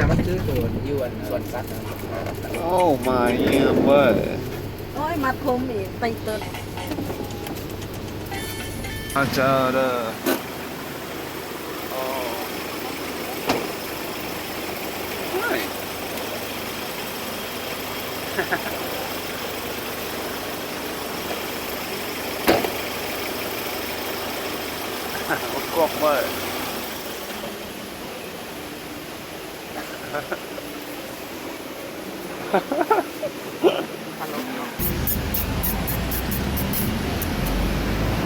มันซื้อตัวอยู่ส่วนสัตว์นะโอ้มาเยี่ยมเว้ยโอ้ยมาทมอีกไปเติร์ดอาจารย์โอ้ไม่กบเว้ย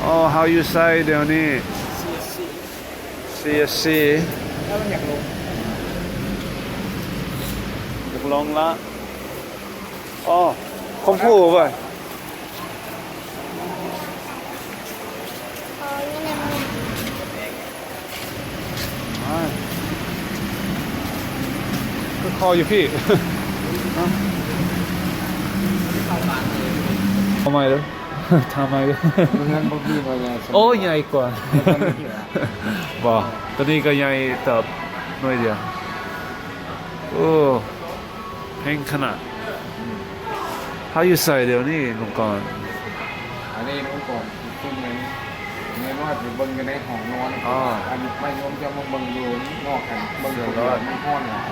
Oh, how you say เดี๋ยวนี้ CSC ถ้ามันอยากลงละอ๋อคมพูไปก็คออยู่พี่ทำไมล่ะทำไมล่ะโอ้ใหญ่กว่าบ่ตัวนี้ก็ใหญ่เติบหน่อยเดียวโอ้แพงขนาด How you say เดี๋ยวนี้ลุงก่อนอันนี้ลุงก่อนตุ้มนี้ในนอดอยู่บนกันในห้องนอนอันไม่ยอมจะมาบังอยู่นอกกันบังอยู่มันห้อนหลาย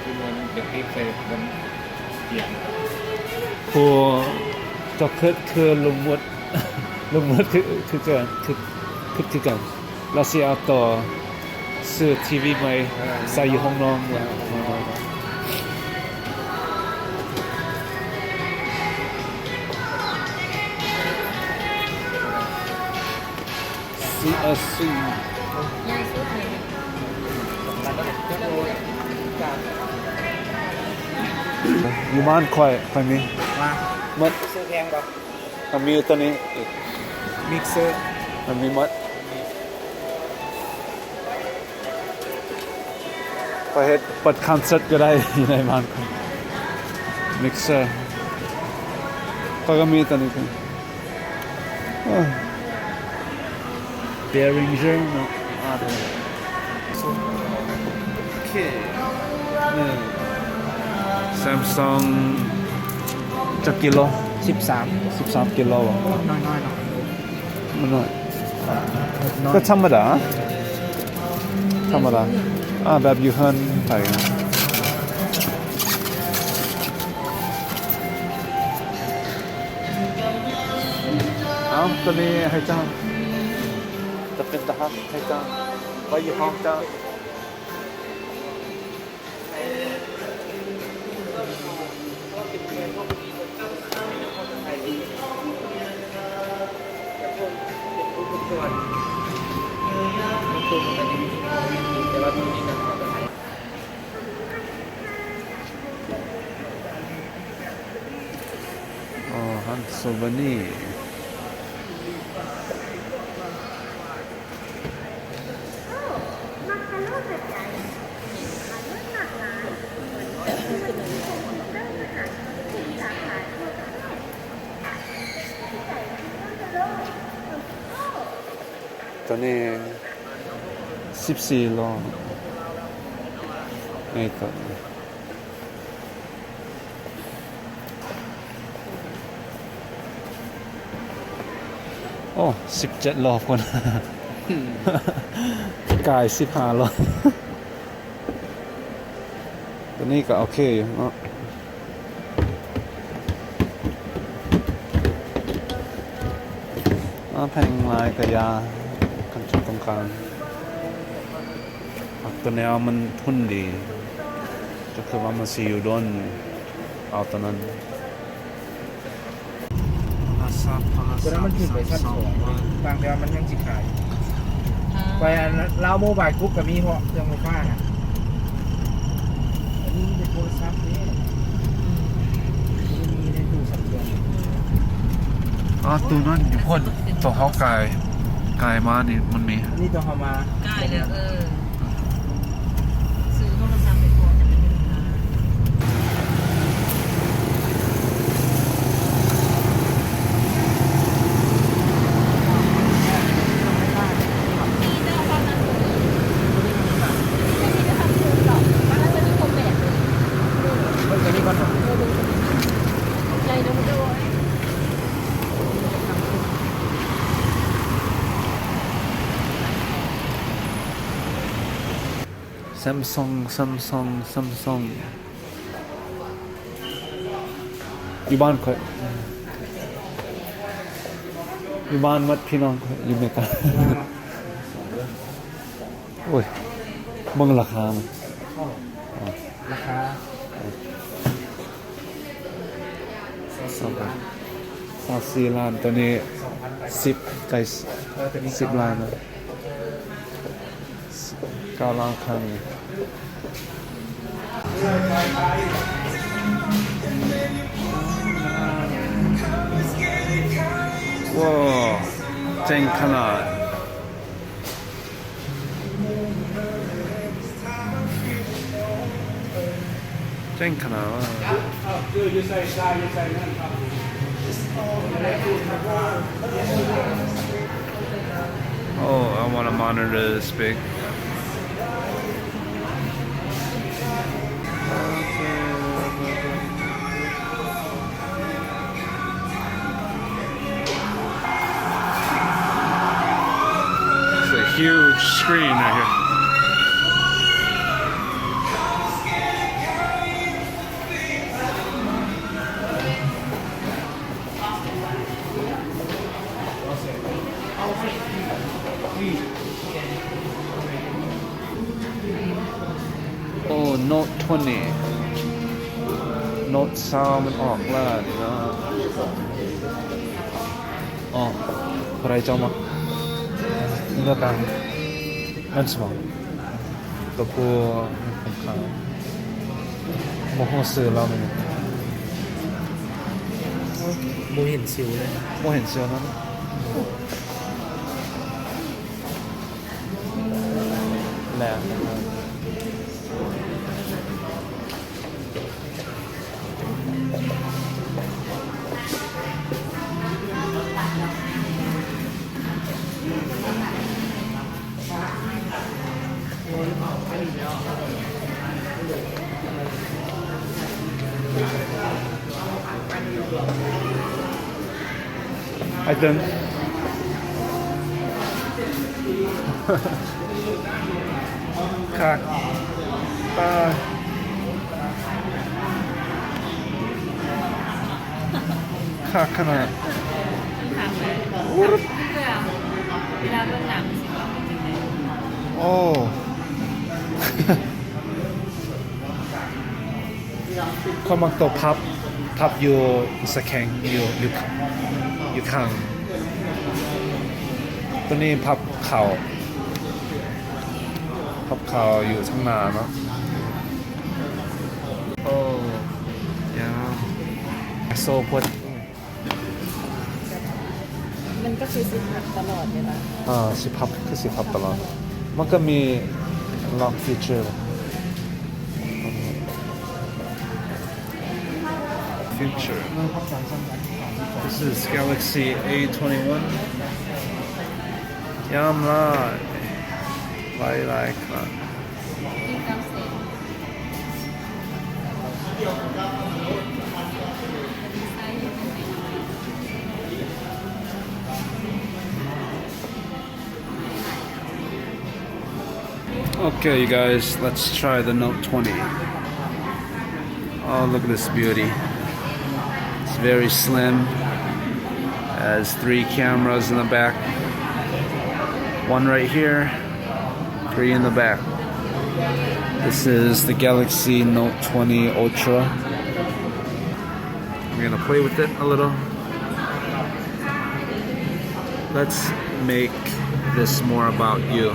คือมันเด็กที่เคยบนเตียงผู้จะคือลุงมดคือกันคือกันเราเสียต่อซื้อทีวีใหม่ใส่อยู่ห้องนอนCSC อยู่บ้านค่อยมีมัดซื้อแพงป่ะมันมีตัวนี้มิกเซอร์มันมีมัดไปเฮ็ดเปิดคอนเสิร์ตก็ได้อยู่ในบ้านมิกเซอร์ก็มีตัวนี้กันBehringer เนาะโอเคSamsung จักกิโล13กิโลน้อยๆเนาะมันน้อยก็ธรรมดาแบบอยู่เฮิร์นไปเอาตัวนี้ให้เจ้าจะเป็นทหารให้เจ้าไว้อยู่ห้องเจ้าอ๋อฮันโซบานี่ตัวนี้14 โลนี่ตัวโอ้17 โลคนกาย15 โลตัวนี้ก็โอเคอยู่เนาะแพงลายกระยากันจุดตรงกลางตัวแนวมันทุนดีก็คือว่ามันซีอยู่ด้นเอาตัวนั้นตัวนั้นมันขึ้นไปชั้น2บางเดียวมันยังจิขายไปเราโมบายกรุ๊ปกับมีเพราะยังไม่ฟ้านะอันนี้เป็นโทรศัพท์นี่มีในตู้สับเสียงตัวนั้นอยู่พ่นตัวเขากายมานี่มันมีนี่ตัวเขามากายแล้วซื้อโทรศัพท์ไปก่อนจะเป็นราคาเ ญ่ๆนะมันด้วย Samsung อยู่บ้านค่อยอยู่บ้านมัดพี่น้องค่อยอยู่เมกาโอ้ยเบิ่งราคามัน ราคา 24 ล้านตัวนี้10ใกล้10 ล้านนะ9 ล้านครั้งนี้ว้าวเจ๋งขนาดเจ๋งขนาดว่า Oh, I want a monitor this big. It's a huge screen right here. Oh, Note 20 Note 20มันออกแล้วนะอ๋ออะไรเจ้ามาเลือกกันนั่นสิมั้งตัวกูผมขาวโมโหซื้อแล้วมัน โมเห็นสิวเลย โมเห็นเชียวนะแหลมนะครับ I think ค่ะตาค่ะขนาด ทำเลยเวลาเบื้องหลังสิว่าเป็นยังไง โอ้คนมักตัวพับอยู่สแข็งอยู่ข้างตัวนี้พับเข่าอยู่ข้างหน้าเนาะโอ้ยาโซพด มันก็คือสิหักตลอดเวลา สิพับตลอดมันก็มีล็อกฟีเจอร์Future. This is Galaxy A21. Yam la. Like that. Okay, you guys, let's try the Note 20. Oh, look at this beauty. It's very slim. Has 3 cameras in the back. 1 right here, 3 in the back. This is the Galaxy Note 20 Ultra. We're gonna play with it a little. Let's make this more about you.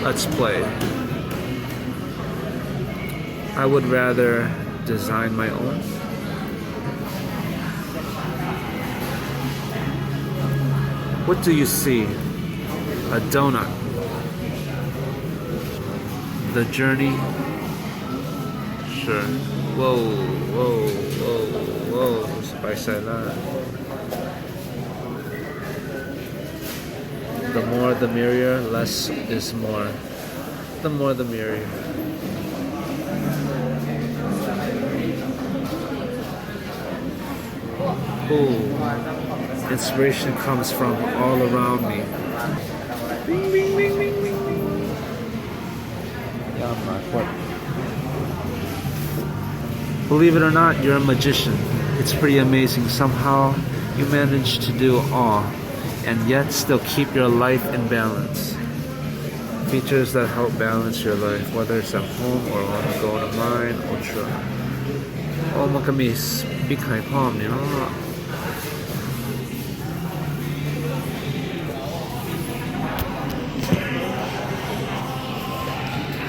Let's play. I would rather design my own. What do you see? A donut. The journey. Sure. Whoa, whoa, whoa, whoa. Spice that. The more the merrier, less is more. The more the merrier. Ooh. Inspiration comes from all around me. Bing, bing, bing, bing, bing, bing. Yeah, my foot. Believe it or not, you're a magician. It's pretty amazing. Somehow you manage to do all and yet still keep your life in balance. Features that help balance your life, whether it's at home or on the go to mine, ultra. Oh, มันก็มีบิ๊กไข่พร้อมนี่เนาะ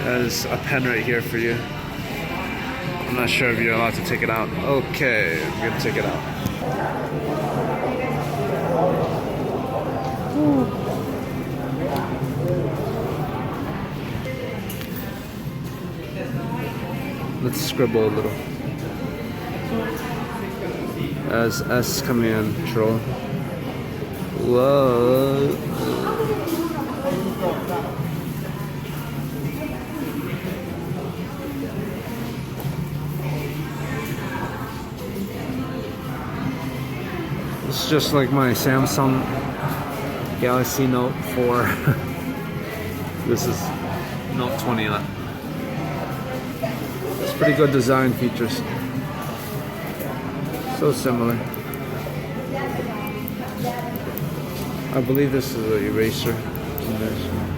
There's a pen right here for you. I'm not sure if you're allowed to take it out. Okay, I'm gonna take it out. Let's scribble a little. As S command control. Whoa. It's just like my Samsung Galaxy Note 4. This is Note 20 left. It's pretty good design features. So similar. I believe this is an eraser in this.